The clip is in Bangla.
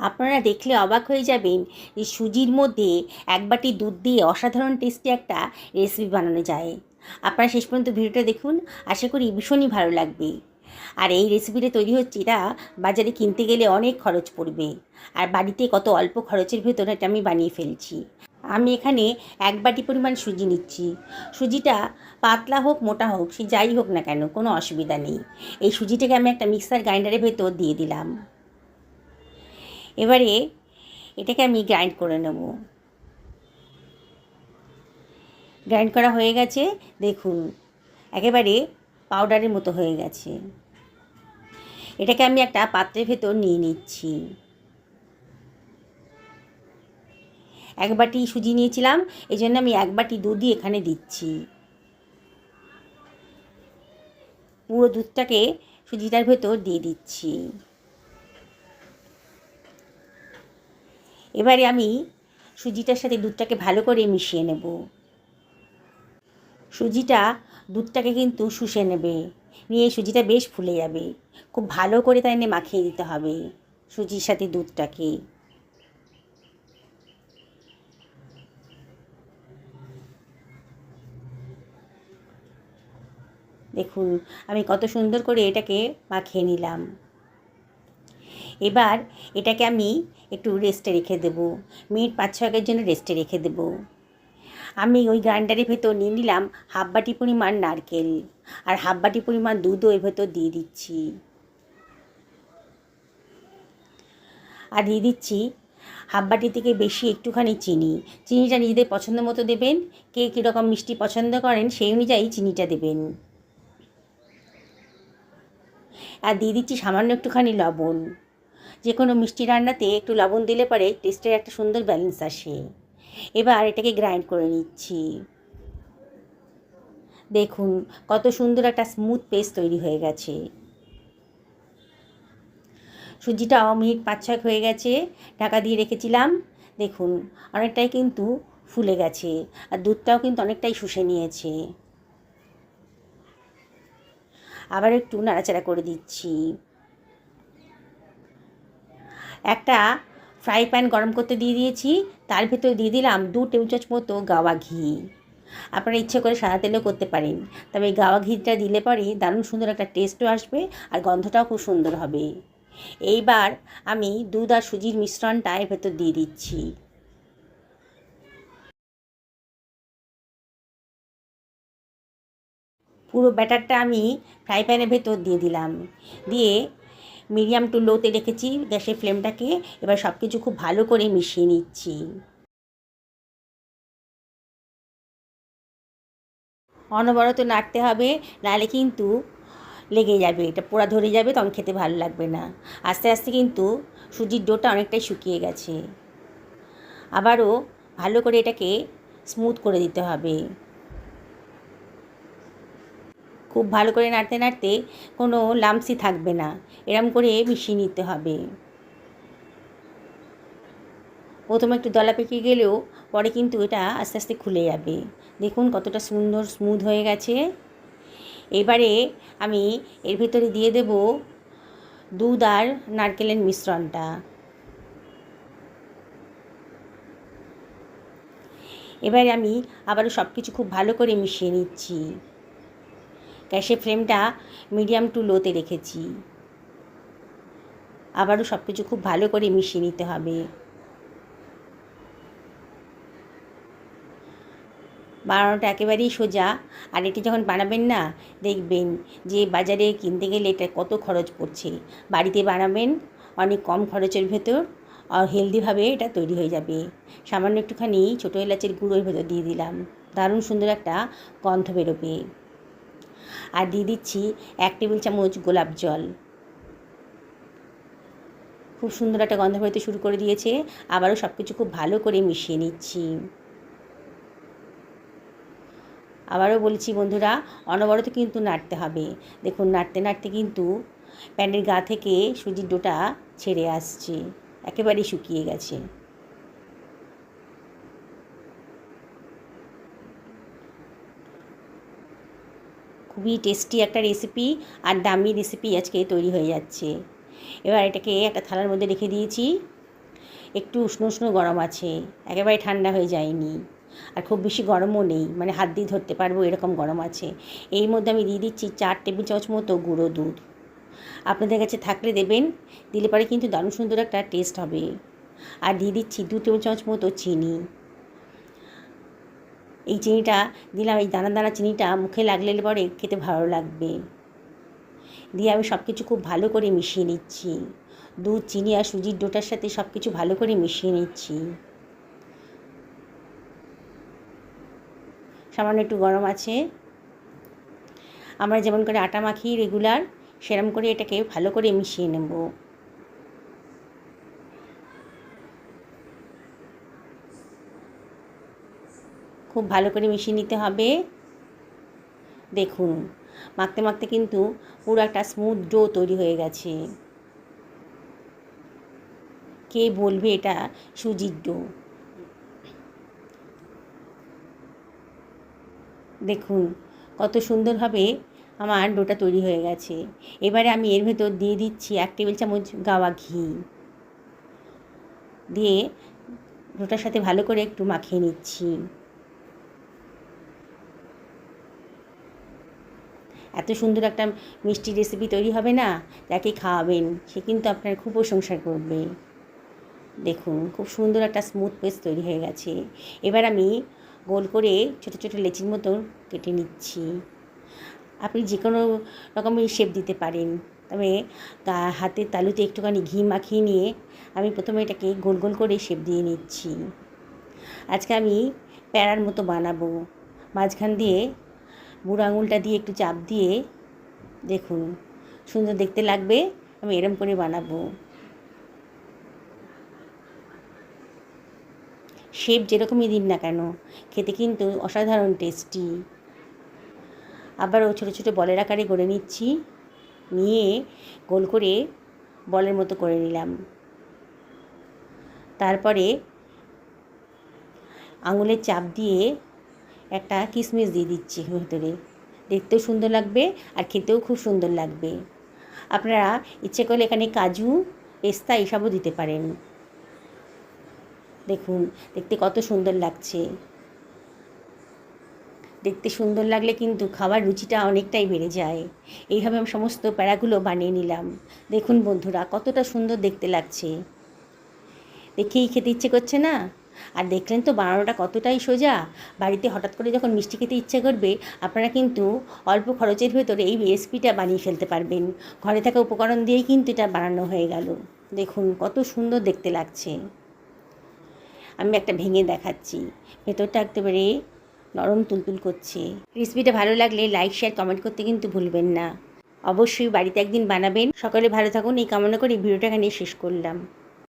আপনারা দেখলে অবাক হয়ে যাবেন যে সুজির মধ্যে এক বাটি দুধ দিয়ে অসাধারণ টেস্টি একটা রেসিপি বানানো যায়। আপনারা শেষ পর্যন্ত ভিডিওটা দেখুন, আশা করি ভীষণই ভালো লাগবে। আর এই রেসিপিটা তৈরি হচ্ছে, এটা বাজারে কিনতে গেলে অনেক খরচ পড়বে, আর বাড়িতে কত অল্প খরচের ভেতর এটা আমি বানিয়ে ফেলছি। আমি এখানে এক বাটি পরিমাণ সুজি নিচ্ছি। সুজিটা পাতলা হোক মোটা হোক, সে যাই হোক না কেন, কোনো অসুবিধা নেই। এই সুজিটাকে আমি একটা মিক্সার গ্রাইন্ডারের ভেতর দিয়ে দিলাম। এবারে এটাকে আমি গ্রাইন্ড করে নেব। গ্রাইন্ড করা হয়ে গেছে, দেখুন একেবারে পাউডারের মতো হয়ে গেছে। এটাকে আমি একটা পাত্রের ভেতর নিয়ে নিচ্ছি। এক বাটি সুজি নিয়েছিলাম, এই জন্য আমি এক বাটি দুধই এখানে দিচ্ছি। পুরো দুধটাকে সুজিটার ভেতর দিয়ে দিচ্ছি। এবারে আমি সুজিটার সাথে দুধটাকে ভালো করে মিশিয়ে নেব। সুজিটা দুধটাকে কিন্তু শুষে নেবে, নিয়ে সুজিটা বেশ ফুলে যাবে। খুব ভালো করে তাই নিয়ে মাখিয়ে দিতে হবে সুজির সাথে দুধটাকে। দেখুন আমি কত সুন্দর করে এটাকে মাখিয়ে নিলাম। এবার এটাকে আমি একটু রেস্টে রেখে দেব, মিনিট 5-6 জন্য রেস্টে রেখে দেব। আমি ওই গ্রাইন্ডারের ভেতর নিয়ে নিলাম হাফ বাটি পরিমাণ নারকেল, আর হাফ বাটি পরিমাণ দুধও এর ভেতর দিয়ে দিচ্ছি। আর দিয়ে দিচ্ছি হাফ বাটি থেকে বেশি একটুখানি চিনি। চিনিটা নিজেদের পছন্দ মতো দেবেন, কে কীরকম মিষ্টি পছন্দ করেন সেই অনুযায়ী চিনিটা দেবেন। আর দিয়ে দিচ্ছি সামান্য একটুখানি লবণ। যে কোনো মিষ্টি রান্নাতে একটু লবণ দিলে পরে টেস্টের একটা সুন্দর ব্যালেন্স আসে। এবার এটাকে গ্রাইন্ড করে নিচ্ছি। দেখুন কত সুন্দর একটা স্মুথ পেস্ট তৈরি হয়ে গেছে। সুজিটাও মিনিট 5-6 হয়ে গেছে, ঢাকা দিয়ে রেখেছিলাম। দেখুন অনেকটাই কিন্তু ফুলে গেছে, আর দুধটাও কিন্তু অনেকটাই শুষে নিয়েছে। আবার একটু নাড়াচাড়া করে দিচ্ছি। একটা ফ্রাই প্যান গরম করতে দিয়ে দিয়েছি, তার ভেতর দিয়ে দিলাম 2 টেবিল চামচ মতো গাওয়া ঘি। আপনারা ইচ্ছে করে সাদা তেলেও করতে পারেন, তবে এই গাওয়া ঘিটা দিলে পরে দারুণ সুন্দর একটা টেস্টও আসবে, আর গন্ধটাও খুব সুন্দর হবে। এইবার আমি দুধ আর সুজির মিশ্রণটা এর ভেতর দিয়ে দিচ্ছি। পুরো ব্যাটারটা আমি ফ্রাই প্যানের ভেতর দিয়ে দিলাম, দিয়ে মিডিয়াম টু লোতে রেখেছি গ্যাসের ফ্লেমটাকে। এবার সব কিছু খুব ভালো করে মিশিয়ে নিচ্ছি। অনবরত নাড়তে হবে, নাহলে কিন্তু লেগে যাবে, এটা পোড়া ধরে যাবে, তখন খেতে ভালো লাগবে না। আস্তে আস্তে কিন্তু সুজির ডোটা অনেকটাই শুকিয়ে গেছে। আবারও ভালো করে এটাকে স্মুথ করে দিতে হবে। খুব ভালো করে নাড়তে নাড়তে কোনো লামসি থাকবে না, এরম করে মিশিয়ে নিতে হবে। প্রথমে একটু দলা পেকে গেলেও পরে কিন্তু এটা আস্তে আস্তে খুলে যাবে। দেখুন কতটা সুন্দর স্মুথ হয়ে গেছে। এবারে আমি এর ভিতরে দিয়ে দেব দুধ আর নারকেলের মিশ্রণটা। এবারে আমি আবারও সব কিছু খুব ভালো করে মিশিয়ে নিচ্ছি। গ্যাসের ফ্লেমটা মিডিয়াম টু লোতে রেখেছি। আবারও সব কিছু খুব ভালো করে মিশিয়ে নিতে হবে। বানানোটা একেবারেই সোজা, আর এটি যখন বানাবেন না, দেখবেন যে বাজারে কিনতে গেলে এটা কত খরচ পড়ছে। বাড়িতে বানাবেন অনেক কম খরচের ভেতর, আর হেলদিভাবে এটা তৈরি হয়ে যাবে। সামান্য একটুখানি ছোটো এলাচের গুঁড়োর ভেতর দিয়ে দিলাম, দারুণ সুন্দর একটা গন্ধ বেরোবে। আর দিয়ে দিচ্ছি 1 টেবিল চামচ গোলাপ জল। খুব সুন্দর একটা গন্ধ বেরোতে শুরু করে দিয়েছে। আবারও সব কিছু খুব ভালো করে মিশিয়ে নিচ্ছি। আবারও বলছি বন্ধুরা, অনবরত কিন্তু নাড়তে হবে। দেখুন নাড়তে নাড়তে কিন্তু প্যানের গা থেকে সুজির ডোটা ছেড়ে আসছে, একেবারেই শুকিয়ে গেছে। খুবই টেস্টি একটা রেসিপি, আর দামি রেসিপি আজকে তৈরি হয়ে যাচ্ছে। এবার এটাকে একটা থালার মধ্যে রেখে দিয়েছি। একটু উষ্ণ উষ্ণ গরম আছে, একেবারে ঠান্ডা হয়ে যায়নি, আর খুব বেশি গরমও নেই, মানে হাত দিয়ে ধরতে পারবো এরকম গরম আছে। এর মধ্যে আমি দিয়ে দিচ্ছি 4 টেবিল চামচ মতো গুঁড়ো দুধ। আপনাদের কাছে থাকলে দেবেন, দিলে পরে কিন্তু দারুণ সুন্দর একটা টেস্ট হবে। আর দিয়ে দিচ্ছি 2 টেবিল চামচ মতো চিনি। এই চিনিটা দিলাম, এই দানা দানা চিনিটা মুখে লাগলে পরে খেতে ভালো লাগবে। দিয়ে আমি সব কিছু খুব ভালো করে মিশিয়ে নিচ্ছি। দুধ, চিনি আর সুজির ডোটার সাথে সব কিছু ভালো করে মিশিয়ে নিচ্ছি। সামান্য একটু গরম আছে। আমরা যেমন করে আটা মাখি রেগুলার, সেরকম করে এটাকে ভালো করে মিশিয়ে নেব। খুব ভালো করে মিশিয়ে নিতে হবে। দেখুন, মাখতে মাখতে কিন্তু পুরো একটা স্মুথ ডো তৈরি হয়ে গেছে। কে বলবে এটা সুজির ডো? দেখুন কত সুন্দরভাবে আমার ডোটা তৈরি হয়ে গেছে। এবারে আমি এর ভেতর দিয়ে দিচ্ছি 1 টেবিল চামচ গাওয়া ঘি। দিয়ে ডোটার সাথে ভালো করে একটু মাখিয়ে নিচ্ছি। এত সুন্দর একটা মিষ্টি রেসিপি তৈরি হবে না, যাকে খাওয়াবেন সে কিন্তু আপনার খুব প্রশংসা করবে। দেখুন খুব সুন্দর একটা স্মুথ পেস্ট তৈরি হয়ে গেছে। এবার আমি গোল করে ছোটো ছোটো লেচির মতো কেটে নিচ্ছি। আপনি যে কোনো রকমের শেপ দিতে পারেন, তবে হাতের তালুতে একটুখানি ঘি মাখিয়ে নিয়ে আমি প্রথমে এটাকে গোল গোল করে শেপ দিয়ে নিচ্ছি। আজকে আমি প্যারার মতো বানাবো। মাঝখান দিয়ে বুড়ো আঙুলটা দিয়ে একটু চাপ দিয়ে, দেখুন সুন্দর দেখতে লাগবে। আমি এরম করে বানাবো। শেপ যেরকমই দিন না কেন, খেতে কিন্তু অসাধারণ টেস্টি। আবারও ছোটো ছোটো বলের আকারে গড়ে নিচ্ছি, নিয়ে গোল করে বলের মতো করে নিলাম। তারপরে আঙুলের চাপ দিয়ে একটা কিশমিশ দিয়ে দিচ্ছি ভেতরে। দেখতেও সুন্দর লাগবে আর খেতেও খুব সুন্দর লাগবে। আপনারা ইচ্ছে করলে এখানে কাজু, পেস্তা এসবও দিতে পারেন। দেখুন দেখতে কত সুন্দর লাগছে। দেখতে সুন্দর লাগলে কিন্তু খাবার রুচিটা অনেকটাই বেড়ে যায়। এইভাবে আমি সমস্ত প্যাড়াগুলো বানিয়ে নিলাম। দেখুন বন্ধুরা কতটা সুন্দর দেখতে লাগছে, দেখেই খেতে ইচ্ছে করছে না? আর দেখলেন তো বানানোটা কতটাই সোজা। বাড়িতে হঠাৎ করে যখন মিষ্টি খেতে ইচ্ছে করবে, আপনারা কিন্তু অল্প খরচের ভেতরে এই রেসিপিটা বানিয়ে ফেলতে পারবেন। ঘরে থাকা উপকরণ দিয়েই কিন্তু এটা বানানো হয়ে গেল। দেখুন কত সুন্দর দেখতে লাগছে। আমি একটা ভেঙে দেখাচ্ছি, ভেতরটা একেবারে নরম তুলতুল করছে। রেসিপিটা ভালো লাগলে লাইক, শেয়ার, কমেন্ট করতে কিন্তু ভুলবেন না। অবশ্যই বাড়িতে একদিন বানাবেন। সকলে ভালো থাকুন এই কামনা করে ভিডিওটা এখানে শেষ করলাম।